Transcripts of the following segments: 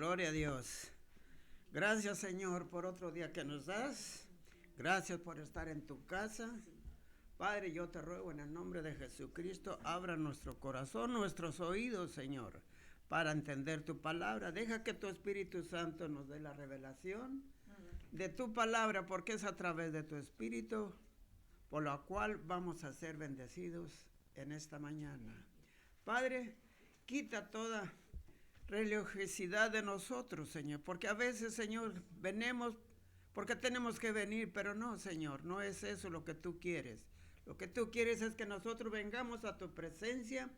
Gloria a Dios. Gracias, Señor, por otro día que nos das. Gracias por estar en tu casa. Padre, yo te ruego en el nombre de Jesucristo, abra nuestro corazón, nuestros oídos, Señor, para entender tu palabra. Deja que tu Espíritu Santo nos dé la revelación de tu palabra, porque es a través de tu Espíritu por la cual vamos a ser bendecidos en esta mañana. Padre, quita toda religiosidad de nosotros, Señor, porque a veces, Señor, venimos porque tenemos que venir, pero no, Señor, no es eso lo que tú quieres. Lo que tú quieres es que nosotros vengamos a tu presencia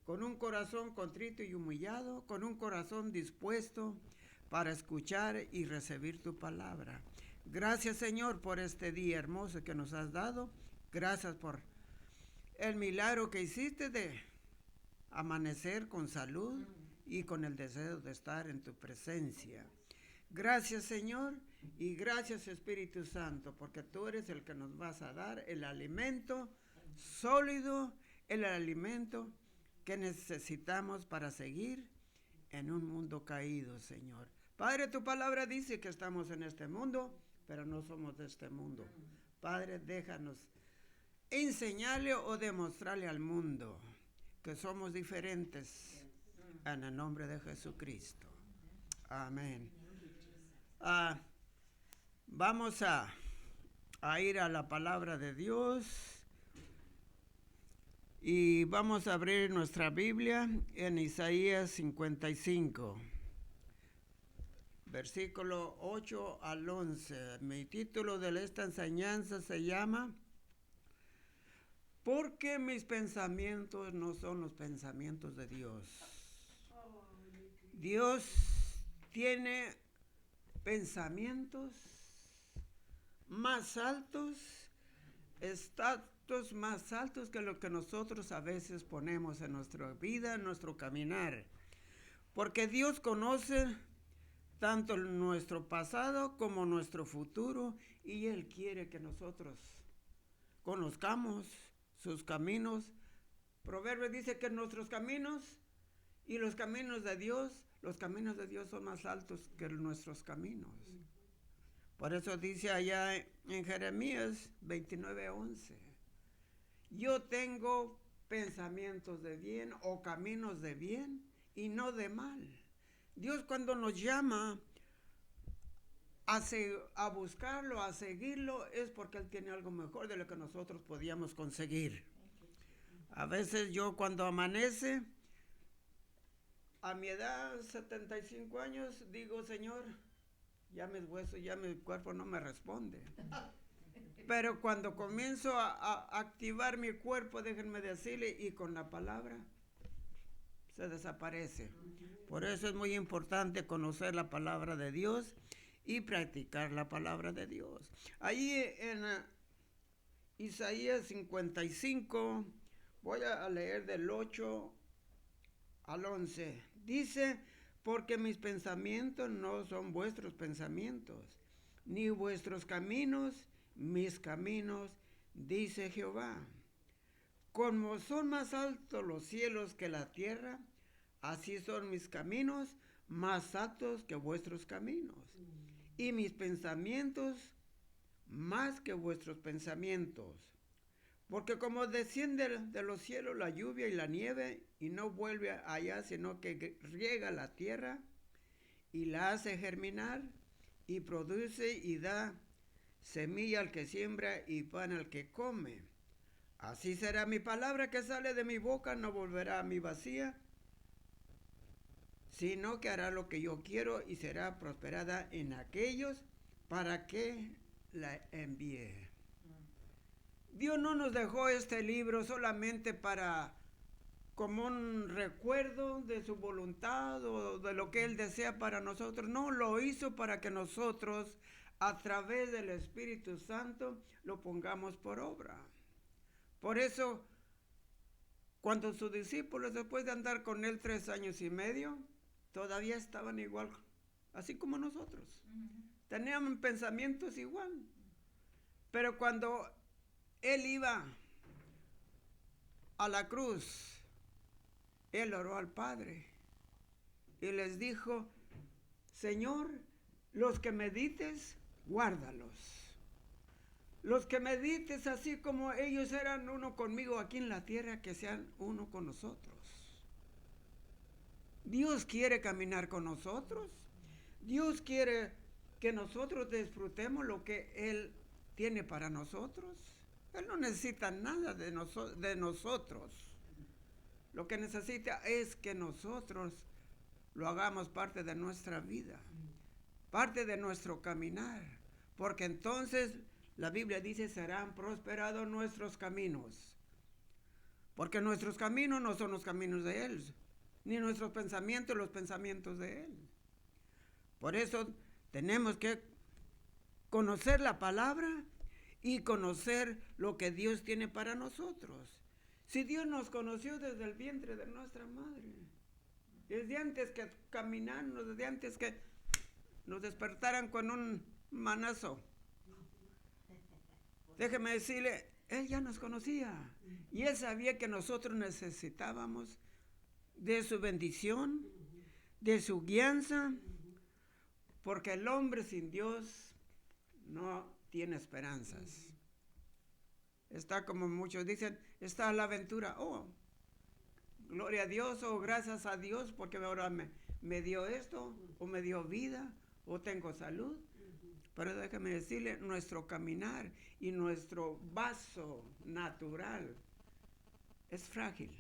con un corazón contrito y humillado, con un corazón dispuesto para escuchar y recibir tu palabra. Gracias, Señor, por este día hermoso que nos has dado. Gracias por el milagro que hiciste de amanecer con salud y con el deseo de estar en tu presencia. Gracias, Señor, y gracias, Espíritu Santo, porque tú eres el que nos vas a dar el alimento sólido, el alimento que necesitamos para seguir en un mundo caído, Señor. Padre, tu palabra dice que estamos en este mundo, pero no somos de este mundo. Padre, déjanos enseñarle o demostrarle al mundo que somos diferentes en el nombre de Jesucristo. Amén. Vamos a ir a la palabra de Dios y vamos a abrir nuestra Biblia en Isaías 55, versículo 8 al 11. Mi título de esta enseñanza se llama ¿Porque mis pensamientos no son los pensamientos de Dios? Dios tiene pensamientos más altos, estatus más altos que lo que nosotros a veces ponemos en nuestra vida, en nuestro caminar. Porque Dios conoce tanto nuestro pasado como nuestro futuro y Él quiere que nosotros conozcamos sus caminos. Proverbios dice que nuestros caminos y los caminos de Dios son más altos que nuestros caminos. Por eso dice allá en Jeremías 29:11, yo tengo pensamientos de bien o caminos de bien y no de mal. Dios cuando nos llama a buscarlo, a seguirlo, es porque Él tiene algo mejor de lo que nosotros podíamos conseguir. A veces yo cuando amanece, a mi edad, 75 años, digo, Señor, ya mis huesos, ya mi cuerpo no me responde. Pero cuando comienzo a activar mi cuerpo, déjenme decirle, y con la palabra, se desaparece. Por eso es muy importante conocer la palabra de Dios y practicar la palabra de Dios. Ahí en Isaías 55, voy a leer del 8 al 11. Dice, porque mis pensamientos no son vuestros pensamientos, ni vuestros caminos, mis caminos, dice Jehová. Como son más altos los cielos que la tierra, así son mis caminos más altos que vuestros caminos, y mis pensamientos más que vuestros pensamientos. Porque como desciende de los cielos la lluvia y la nieve, y no vuelve allá, sino que riega la tierra, y la hace germinar, y produce y da semilla al que siembra y pan al que come. Así será mi palabra que sale de mi boca, no volverá a mí vacía, sino que hará lo que yo quiero y será prosperada en aquellos para que la envíe. Dios no nos dejó este libro solamente como un recuerdo de su voluntad o de lo que Él desea para nosotros. No, lo hizo para que nosotros, a través del Espíritu Santo, lo pongamos por obra. Por eso, cuando sus discípulos, después de andar con Él 3 años y medio, todavía estaban igual, así como nosotros. Tenían pensamientos igual. Pero cuando Él iba a la cruz, Él oró al Padre y les dijo, Señor, los que medites, guárdalos. Los que medites así como ellos eran uno conmigo aquí en la tierra, que sean uno con nosotros. Dios quiere caminar con nosotros. Dios quiere que nosotros disfrutemos lo que Él tiene para nosotros. Él no necesita nada de nosotros. Lo que necesita es que nosotros lo hagamos parte de nuestra vida, parte de nuestro caminar. Porque entonces la Biblia dice, serán prosperados nuestros caminos. Porque nuestros caminos no son los caminos de Él, ni nuestros pensamientos los pensamientos de Él. Por eso tenemos que conocer la palabra y conocer lo que Dios tiene para nosotros. Si Dios nos conoció desde el vientre de nuestra madre, desde antes que caminarnos, desde antes que nos despertaran con un manazo, déjeme decirle, Él ya nos conocía y Él sabía que nosotros necesitábamos de su bendición, de su guianza, porque el hombre sin Dios no tiene esperanzas. Está como muchos dicen, está la aventura. Oh, gloria a Dios, o gracias a Dios, porque ahora me dio esto, o me dio vida, o tengo salud. Pero déjame decirle, nuestro caminar y nuestro vaso natural es frágil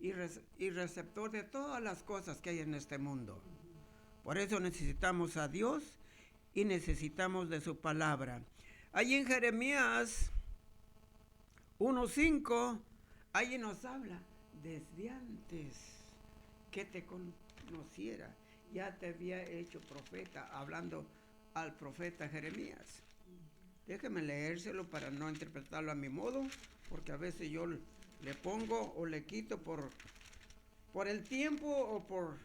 y receptor de todas las cosas que hay en este mundo. Por eso necesitamos a Dios y necesitamos de su palabra. Allí en Jeremías 1:5, allí nos habla, desde antes que te conociera, ya te había hecho profeta, hablando al profeta Jeremías. Déjeme leérselo para no interpretarlo a mi modo, porque a veces yo le pongo o le quito por el tiempo o por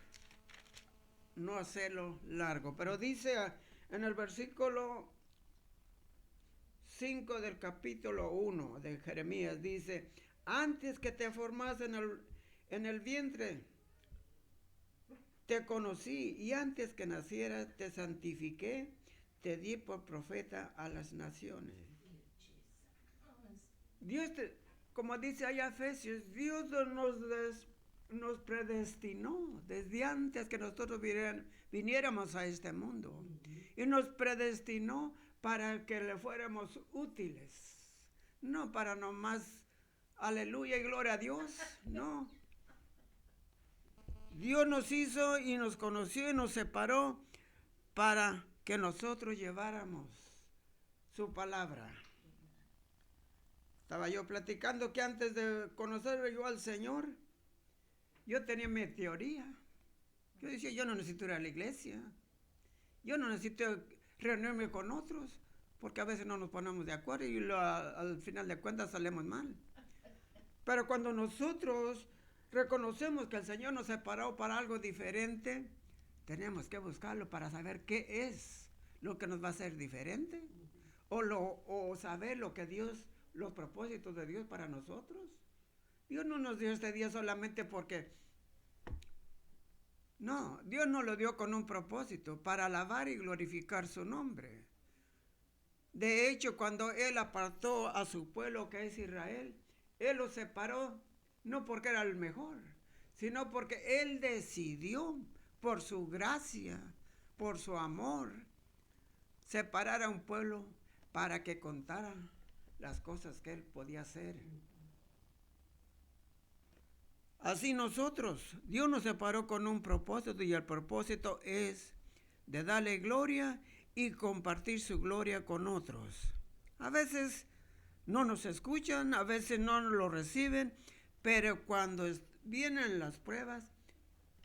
no hacerlo largo. Pero dice en el versículo 5 del capítulo 1 de Jeremías, dice, antes que te formase en el vientre, te conocí, y antes que nacieras te santifiqué, te di por profeta a las naciones. Dios, como dice allá Efesios, Dios nos predestinó desde antes que nosotros viniéramos a este mundo. Y nos predestinó para que le fuéramos útiles. No para nomás, aleluya y gloria a Dios, no. Dios nos hizo y nos conoció y nos separó para que nosotros lleváramos su palabra. Estaba yo platicando que antes de conocer yo al Señor, yo tenía mi teoría. Yo decía, yo no necesito ir a la iglesia. Yo no necesito reunirme con otros, porque a veces no nos ponemos de acuerdo y al final de cuentas salimos mal. Pero cuando nosotros reconocemos que el Señor nos separó para algo diferente, tenemos que buscarlo para saber qué es lo que nos va a hacer diferente, o saber lo que Dios, los propósitos de Dios para nosotros. Dios no nos dio este día solamente porque, no, Dios nos lo dio con un propósito, para alabar y glorificar su nombre. De hecho, cuando Él apartó a su pueblo que es Israel, Él los separó no porque era el mejor, sino porque Él decidió, por su gracia, por su amor, separar a un pueblo para que contara las cosas que Él podía hacer. Así nosotros, Dios nos separó con un propósito, y el propósito es de darle gloria y compartir su gloria con otros. A veces no nos escuchan, a veces no lo reciben, pero cuando vienen las pruebas,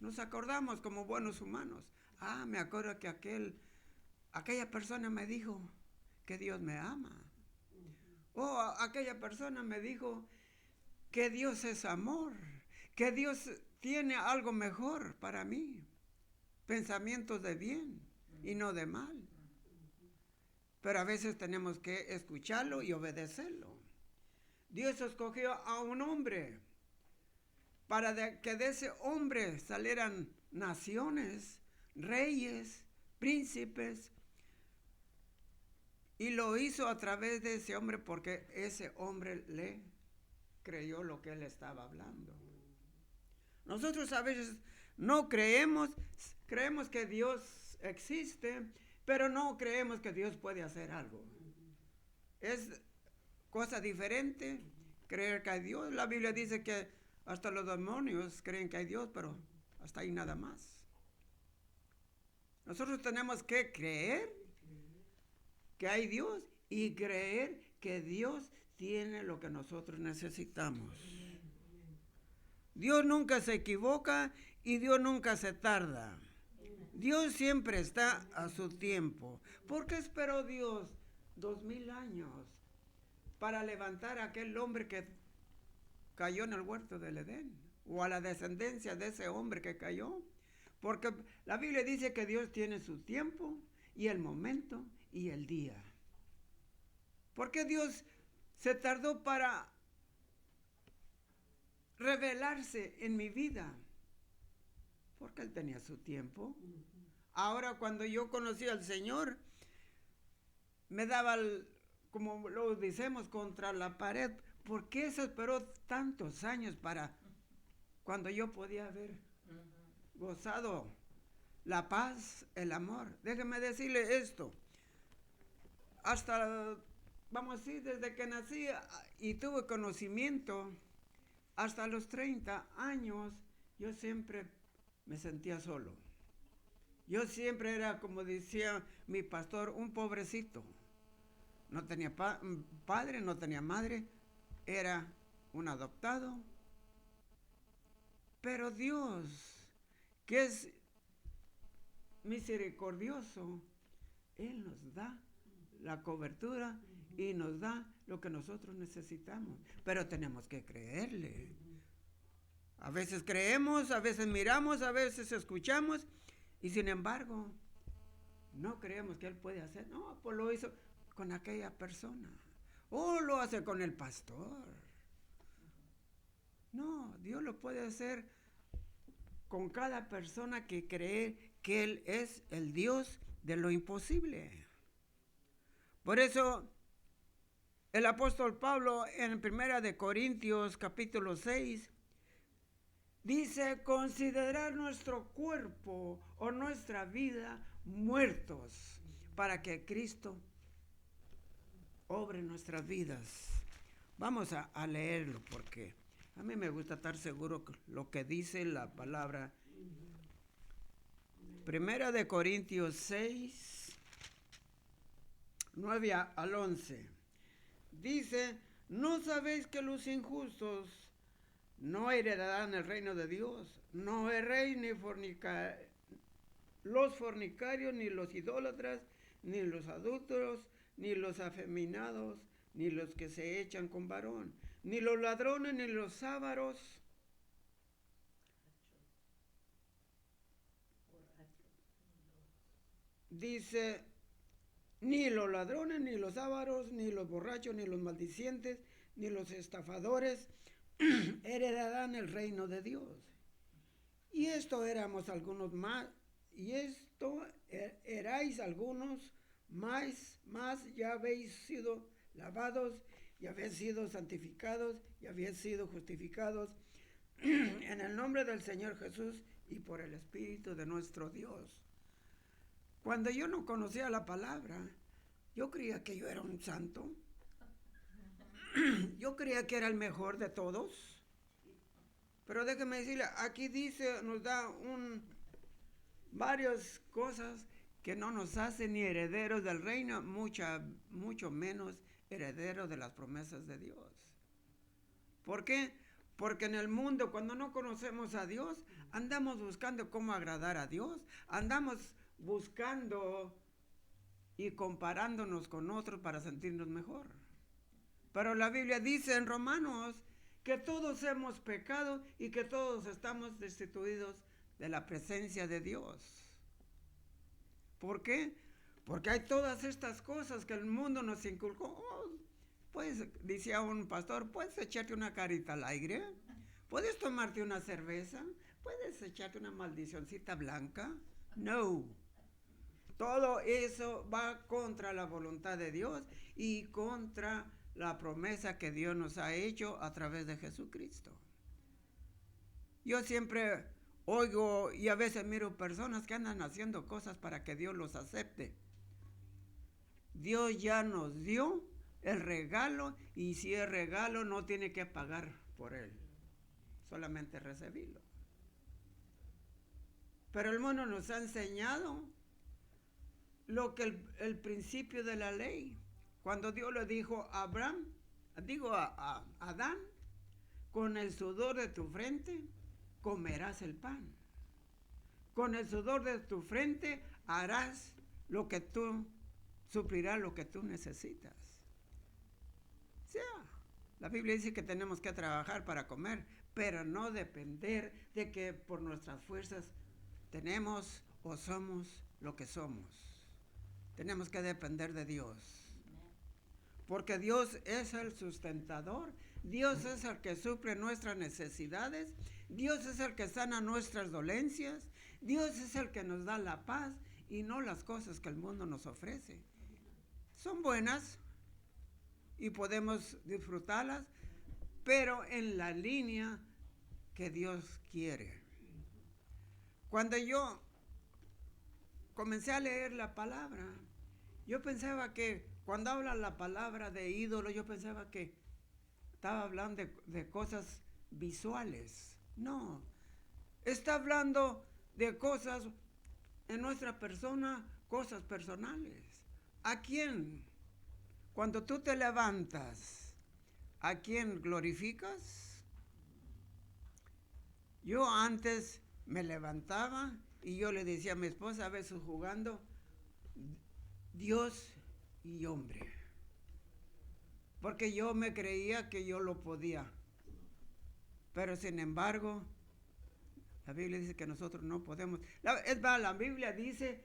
nos acordamos como buenos humanos. Me acuerdo que aquella persona me dijo que Dios me ama. O aquella persona me dijo que Dios es amor, que Dios tiene algo mejor para mí, pensamientos de bien y no de mal. Pero a veces tenemos que escucharlo y obedecerlo. Dios escogió a un hombre para que de ese hombre salieran naciones, reyes príncipes, y lo hizo a través de ese hombre porque ese hombre le creyó lo que él estaba hablando. Nosotros a veces no creemos que Dios existe, pero no creemos que Dios puede hacer algo. Es cosa diferente creer que hay Dios. La Biblia dice que hasta los demonios creen que hay Dios, pero hasta ahí nada más. Nosotros tenemos que creer que hay Dios y creer que Dios tiene lo que nosotros necesitamos. Dios nunca se equivoca y Dios nunca se tarda. Dios siempre está a su tiempo. ¿Por qué esperó Dios 2000 años para levantar a aquel hombre que cayó en el huerto del Edén? O a la descendencia de ese hombre que cayó. Porque la Biblia dice que Dios tiene su tiempo y el momento y el día. ¿Por qué Dios se tardó para revelarse en mi vida? Porque Él tenía su tiempo. Ahora cuando yo conocí al Señor, me daba, como lo decimos, contra la pared. ¿Por qué se esperó tantos años para cuando yo podía haber gozado la paz, el amor? Déjeme decirle esto. Hasta, vamos a decir, desde que nací y tuve conocimiento, hasta los 30 años, yo siempre me sentía solo. Yo siempre era, como decía mi pastor, un pobrecito. No tenía padre, no tenía madre, era un adoptado. Pero Dios, que es misericordioso, Él nos da la cobertura y nos da lo que nosotros necesitamos. Pero tenemos que creerle. A veces creemos, a veces miramos, a veces escuchamos y sin embargo no creemos que Él puede hacer. No, pues lo hizo con aquella persona. O lo hace con el pastor. No, Dios lo puede hacer con cada persona que cree que Él es el Dios de lo imposible. Por eso el apóstol Pablo en 1 Corintios capítulo 6 dice: considerar nuestro cuerpo o nuestra vida muertos para que Cristo obre en nuestras vidas. Vamos a leerlo porque a mí me gusta estar seguro de lo que dice la palabra. 1 Corintios 6, 9 al 11. Dice: ¿no sabéis que los injustos no heredarán el reino de Dios? No erréis ni los fornicarios, ni los idólatras, ni los adúlteros, ni los afeminados, ni los que se echan con varón, ni los ladrones, ni los ávaros, dice, ni los ladrones, ni los ávaros, ni los borrachos, ni los maldicientes, ni los estafadores heredarán el reino de Dios. Y esto éramos algunos más, y esto erais algunos más ya habéis sido lavados, y habéis sido santificados, y habéis sido justificados en el nombre del Señor Jesús y por el Espíritu de nuestro Dios. Cuando yo no conocía la palabra, yo creía que yo era un santo. Yo creía que era el mejor de todos. Pero déjeme decirle, aquí dice, nos da varias cosas que no nos hacen ni herederos del reino, mucho menos herederos de las promesas de Dios. ¿Por qué? Porque en el mundo, cuando no conocemos a Dios, andamos buscando cómo agradar a Dios, andamos buscando y comparándonos con otros para sentirnos mejor. Pero la Biblia dice en Romanos que todos hemos pecado y que todos estamos destituidos de la presencia de Dios. ¿Por qué? Porque hay todas estas cosas que el mundo nos inculcó. Pues, decía un pastor, ¿puedes echarte una carita al aire? ¿Puedes tomarte una cerveza? ¿Puedes echarte una maldicioncita blanca? No. Todo eso va contra la voluntad de Dios y contra la promesa que Dios nos ha hecho a través de Jesucristo. Yo siempre oigo y a veces miro personas que andan haciendo cosas para que Dios los acepte. Dios ya nos dio el regalo y si es regalo no tiene que pagar por él, solamente recibirlo. Pero el mundo nos ha enseñado lo que el principio de la ley, cuando Dios le dijo a a Adán, con el sudor de tu frente comerás el pan. Con el sudor de tu frente harás lo que tú, suplirás lo que tú necesitas. O sea, la Biblia dice que tenemos que trabajar para comer, pero no depender de que por nuestras fuerzas tenemos o somos lo que somos. Tenemos que depender de Dios. Porque Dios es el sustentador. Dios es el que suple nuestras necesidades. Dios es el que sana nuestras dolencias. Dios es el que nos da la paz y no las cosas que el mundo nos ofrece. Son buenas y podemos disfrutarlas, pero en la línea que Dios quiere. Cuando yo comencé a leer la palabra, yo pensaba que cuando habla la palabra de ídolo, yo pensaba que estaba hablando de cosas visuales. No, está hablando de cosas en nuestra persona, cosas personales. ¿A quién? Cuando tú te levantas, ¿a quién glorificas? Yo antes me levantaba y yo le decía a mi esposa, a veces jugando, Dios y hombre. Porque yo me creía que yo lo podía. Pero sin embargo, la Biblia dice que nosotros no podemos. La Biblia dice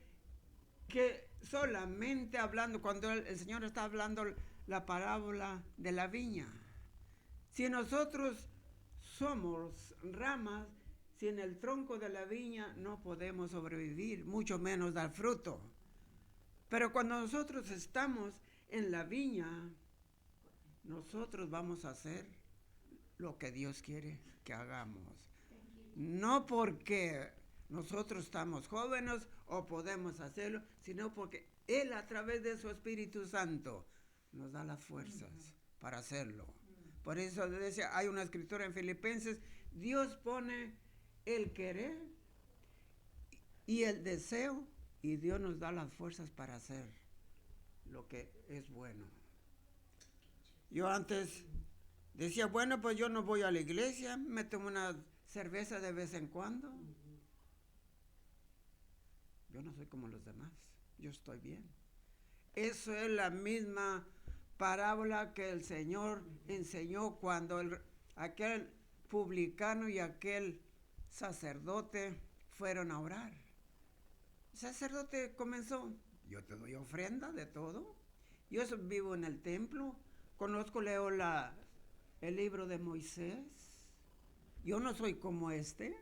que solamente hablando, cuando el Señor está hablando la parábola de la viña, si nosotros somos ramas, sin el tronco de la viña no podemos sobrevivir, mucho menos dar fruto. Pero cuando nosotros estamos en la viña, nosotros vamos a hacer lo que Dios quiere que hagamos. No porque nosotros estamos jóvenes o podemos hacerlo, sino porque Él a través de su Espíritu Santo nos da las fuerzas para hacerlo. Por eso decía, hay una escritura en Filipenses, Dios pone el querer y el deseo y Dios nos da las fuerzas para hacer lo que es bueno. Yo antes decía, bueno, pues yo no voy a la iglesia, me tomo una cerveza de vez en cuando. Yo no soy como los demás, yo estoy bien. Eso es la misma parábola que el Señor enseñó cuando aquel publicano y aquel sacerdote fueron a orar. El sacerdote comenzó, yo te doy ofrenda de todo, yo vivo en el templo, leo el libro de Moisés, yo no soy como este.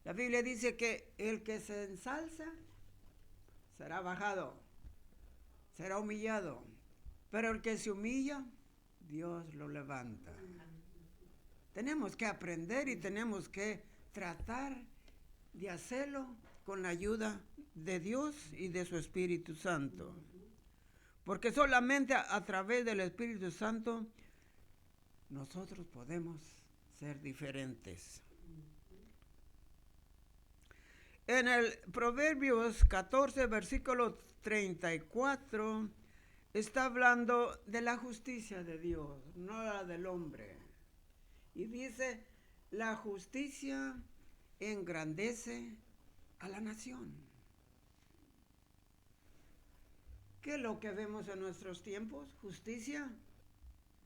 La Biblia dice que el que se ensalza será bajado, será humillado, pero el que se humilla, Dios lo levanta. Tenemos que aprender y tenemos que tratar de hacerlo con la ayuda de Dios y de su Espíritu Santo. Porque solamente a través del Espíritu Santo nosotros podemos ser diferentes. En el Proverbios 14, versículo 34, está hablando de la justicia de Dios, no la del hombre. Y dice, la justicia engrandece a la nación. ¿Qué es lo que vemos en nuestros tiempos? ¿Justicia?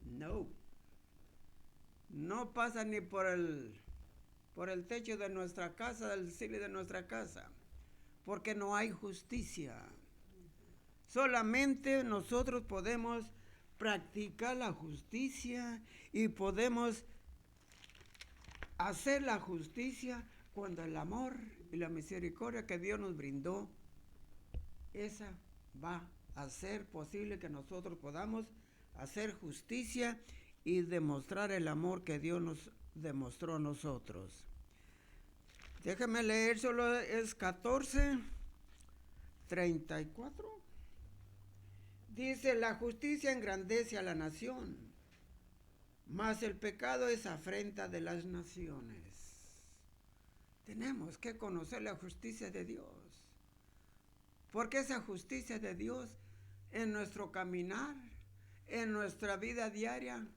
No. No pasa ni por el techo de nuestra casa, del cielo de nuestra casa, porque no hay justicia. Solamente nosotros podemos practicar la justicia y podemos hacer la justicia cuando el amor y la misericordia que Dios nos brindó esa va a ser posible que nosotros podamos hacer justicia y demostrar el amor que Dios nos demostró a nosotros. Déjame leer, solo es 14:34. Dice, la justicia engrandece a la nación, mas el pecado es afrenta de las naciones. Tenemos que conocer la justicia de Dios, porque esa justicia de Dios en nuestro caminar, en nuestra vida diaria,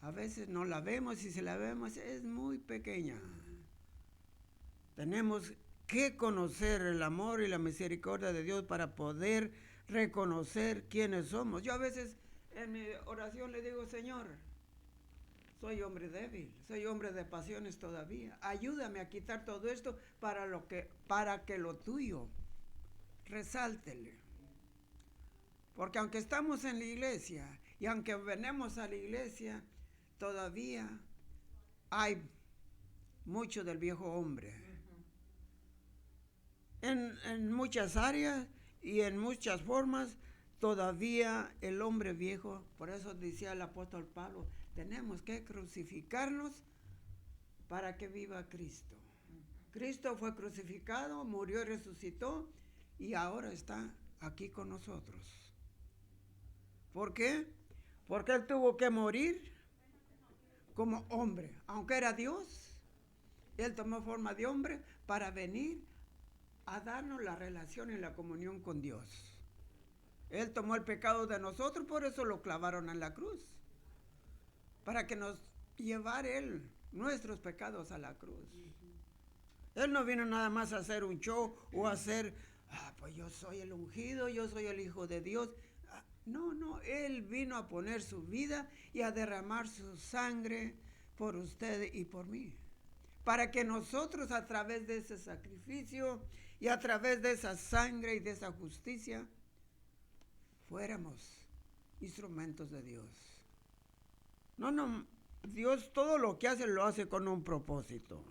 a veces no la vemos y si la vemos es muy pequeña. Tenemos que conocer el amor y la misericordia de Dios para poder reconocer quiénes somos. Yo a veces en mi oración le digo, Señor, soy hombre débil, soy hombre de pasiones todavía. Ayúdame a quitar todo esto para que lo tuyo resáltele. Porque aunque estamos en la iglesia y aunque venimos a la iglesia, todavía hay mucho del viejo hombre. En muchas áreas y en muchas formas, todavía el hombre viejo, por eso decía el apóstol Pablo, tenemos que crucificarnos para que viva Cristo. Cristo fue crucificado, murió y resucitó y ahora está aquí con nosotros. ¿Por qué? Porque Él tuvo que morir como hombre. Aunque era Dios, Él tomó forma de hombre para venir a darnos la relación y la comunión con Dios. Él tomó el pecado de nosotros, por eso lo clavaron en la cruz. Para que nos llevara Él nuestros pecados a la cruz. Él no vino nada más a hacer un show o a hacer, pues yo soy el ungido, yo soy el Hijo de Dios. No, Él vino a poner su vida y a derramar su sangre por usted y por mí. Para que nosotros a través de ese sacrificio y a través de esa sangre y de esa justicia fuéramos instrumentos de Dios. No, Dios todo lo que hace lo hace con un propósito.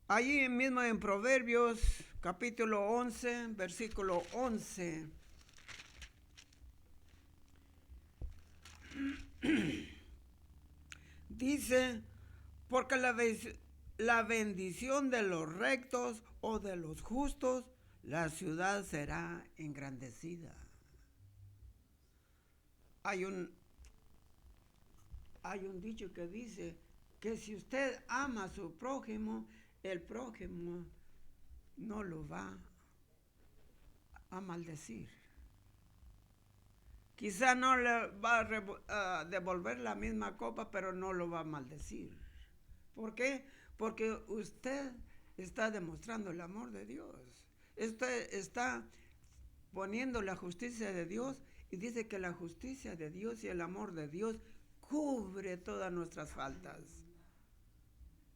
Allí mismo en Proverbios capítulo 11, versículo 11. Dice, porque la bendición de los rectos o de los justos, la ciudad será engrandecida. Hay un dicho que dice que si usted ama a su prójimo, el prójimo no lo va a maldecir. Quizá no le va a devolver la misma copa, pero no lo va a maldecir. ¿Por qué? Porque usted está demostrando el amor de Dios. Usted está poniendo la justicia de Dios y dice que la justicia de Dios y el amor de Dios cubre todas nuestras faltas.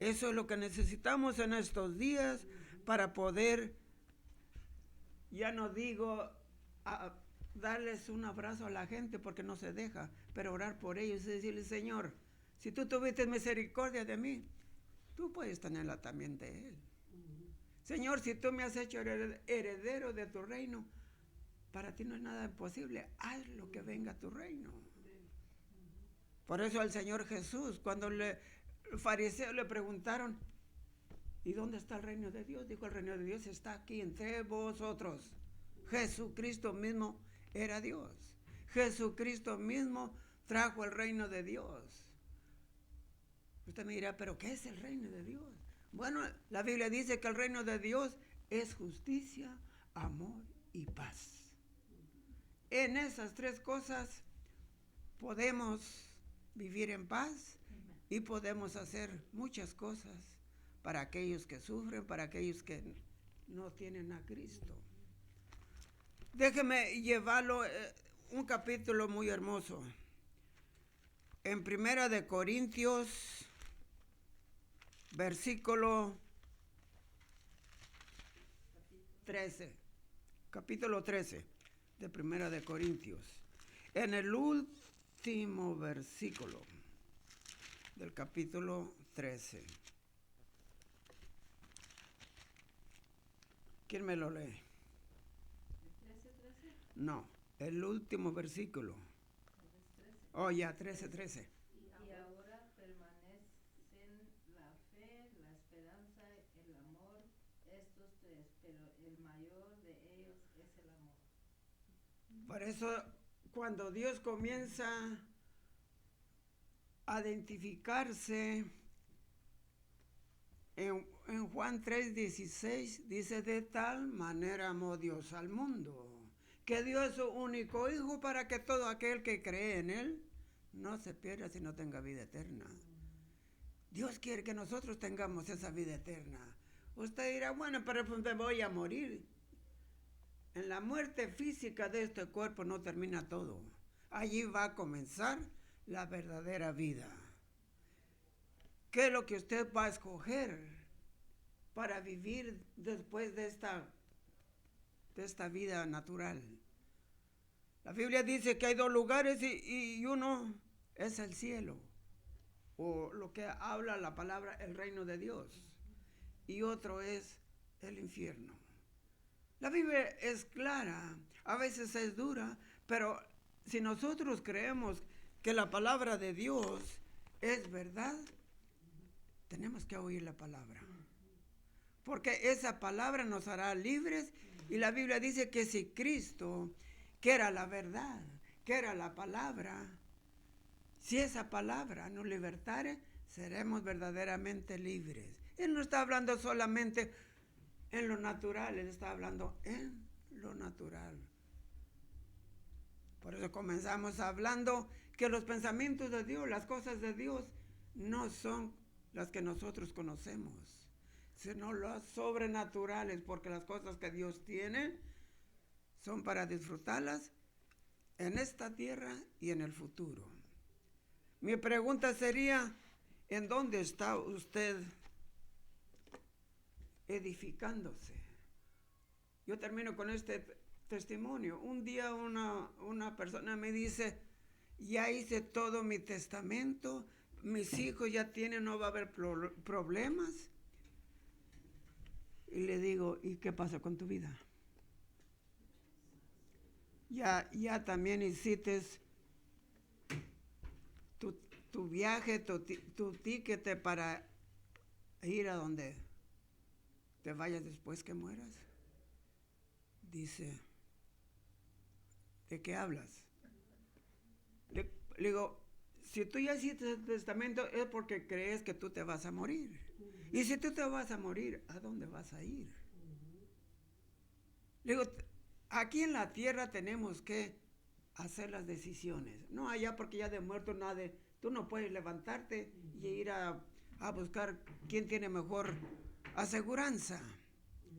Eso es lo que necesitamos en estos días para poder, ya no digo darles un abrazo a la gente porque no se deja, pero orar por ellos y decirle, Señor, si tú tuviste misericordia de mí, tú puedes tenerla también de Él. Señor, si tú me has hecho heredero de tu reino, para ti no es nada imposible, haz lo que venga a tu reino. Por eso al Señor Jesús, cuando los fariseos le preguntaron, ¿y dónde está el reino de Dios? Dijo, el reino de Dios está aquí entre vosotros. Jesucristo mismo era Dios. Jesucristo mismo trajo el reino de Dios. Usted me dirá, ¿pero qué es el reino de Dios? Bueno, la Biblia dice que el reino de Dios es justicia, amor y paz. En esas tres cosas podemos vivir en paz y podemos hacer muchas cosas para aquellos que sufren, para aquellos que no tienen a Cristo. Déjeme llevarlo un capítulo muy hermoso. En Primera de Corintios, versículo 13, capítulo 13 de Primera de Corintios. En el último versículo del capítulo 13. ¿Quién me lo lee? No, el último versículo. Oh, ya, 13:13. Y ahora permanecen la fe, la esperanza, el amor, estos tres, pero el mayor de ellos es el amor. Por eso, cuando Dios comienza a identificarse en Juan 3:16, dice: de tal manera amó Dios al mundo, que dio a su único Hijo para que todo aquel que cree en Él no se pierda, sino tenga vida eterna. Dios quiere que nosotros tengamos esa vida eterna. Usted dirá: bueno, pero pues me voy a morir. En la muerte física de este cuerpo no termina todo. Allí va a comenzar la verdadera vida. ¿Qué es lo que usted va a escoger para vivir después de esta vida natural? La Biblia dice que hay dos lugares y uno es el cielo, o lo que habla la palabra, el reino de Dios, y otro es el infierno. La Biblia es clara, a veces es dura, pero si nosotros creemos que la palabra de Dios es verdad, tenemos que oír la palabra, porque esa palabra nos hará libres. Y la Biblia dice que si Cristo, que era la verdad, que era la palabra, si esa palabra nos libertare, seremos verdaderamente libres. Él no está hablando solamente en lo natural, Él está hablando en lo natural. Por eso comenzamos hablando que los pensamientos de Dios, las cosas de Dios, no son las que nosotros conocemos, sino las sobrenaturales, porque las cosas que Dios tiene son para disfrutarlas en esta tierra y en el futuro. Mi pregunta sería: ¿en dónde está usted edificándose? Yo termino con este testimonio. Un día una persona me dice: ya hice todo mi testamento, mis hijos ya tienen, no va a haber problemas. Y le digo: ¿y qué pasa con tu vida? Ya también hiciste tu viaje, tu ticket para ir a donde te vayas después que mueras. Dice: ¿de qué hablas? Le digo: si tú ya hiciste el testamento es porque crees que tú te vas a morir. Y si tú te vas a morir, ¿a dónde vas a ir? Le digo: aquí en la tierra tenemos que hacer las decisiones. No allá, porque ya de muerto nada. Tú no puedes levantarte y ir a buscar quién tiene mejor aseguranza.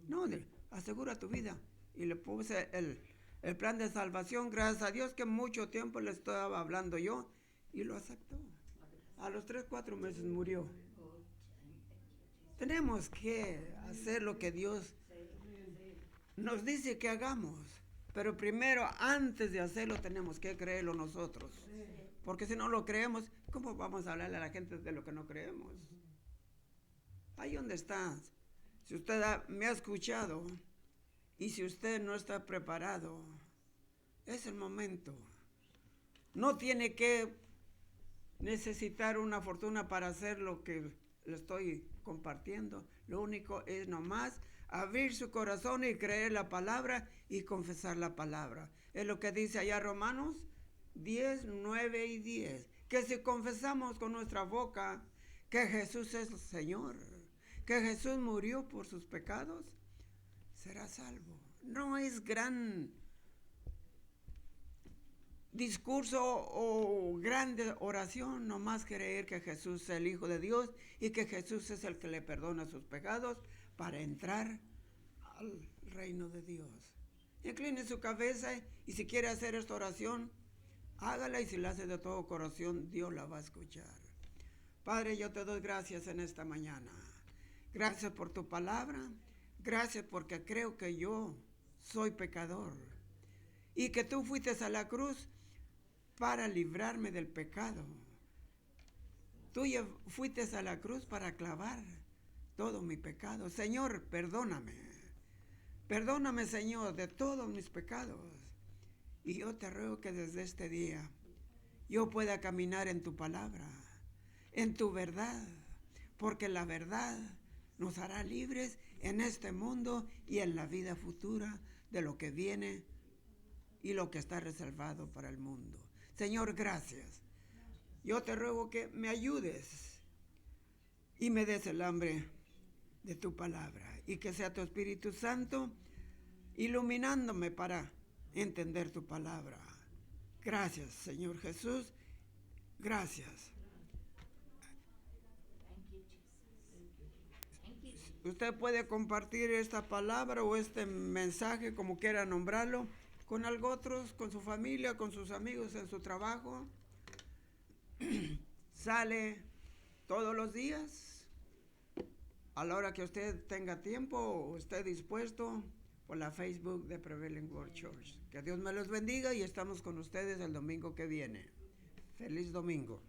No, asegura tu vida. Y le puse el plan de salvación. Gracias a Dios que mucho tiempo le estaba hablando yo y lo aceptó. A los 3-4 meses murió. Tenemos que hacer lo que Dios nos dice que hagamos, pero primero, antes de hacerlo, tenemos que creerlo nosotros, porque si no lo creemos, ¿cómo vamos a hablarle a la gente de lo que no creemos? Ahí donde está. Si usted me ha escuchado y si usted no está preparado, es el momento. No tiene que necesitar una fortuna para hacer lo que le estoy compartiendo. Lo único es nomás abrir su corazón y creer la palabra y confesar la palabra. Es lo que dice allá Romanos 10, 9 y 10. Que si confesamos con nuestra boca que Jesús es el Señor, que Jesús murió por sus pecados, será salvo. No es gran discurso o grande oración, nomás creer que Jesús es el Hijo de Dios y que Jesús es el que le perdona sus pecados para entrar al reino de Dios. Incline su cabeza y si quiere hacer esta oración, hágala, y si la hace de todo corazón, Dios la va a escuchar. Padre, yo te doy gracias en esta mañana. Gracias por tu palabra. Gracias porque creo que yo soy pecador y que tú fuiste a la cruz para librarme del pecado. Tú ya fuiste a la cruz para clavar todo mi pecado. Señor, perdóname. Perdóname, Señor, de todos mis pecados. Y yo te ruego que desde este día yo pueda caminar en tu palabra, en tu verdad, porque la verdad nos hará libres en este mundo y en la vida futura de lo que viene y lo que está reservado para el mundo. Señor, gracias. Yo te ruego que me ayudes y me des el hambre de tu palabra y que sea tu Espíritu Santo iluminándome para entender tu palabra. Gracias, Señor Jesús. Gracias. Usted puede compartir esta palabra o este mensaje, como quiera nombrarlo, con algo otros, con su familia, con sus amigos en su trabajo. Sale todos los días, a la hora que usted tenga tiempo o esté dispuesto, por la Facebook de Prevailing Word Church. Que Dios me los bendiga y estamos con ustedes el domingo que viene. Feliz domingo.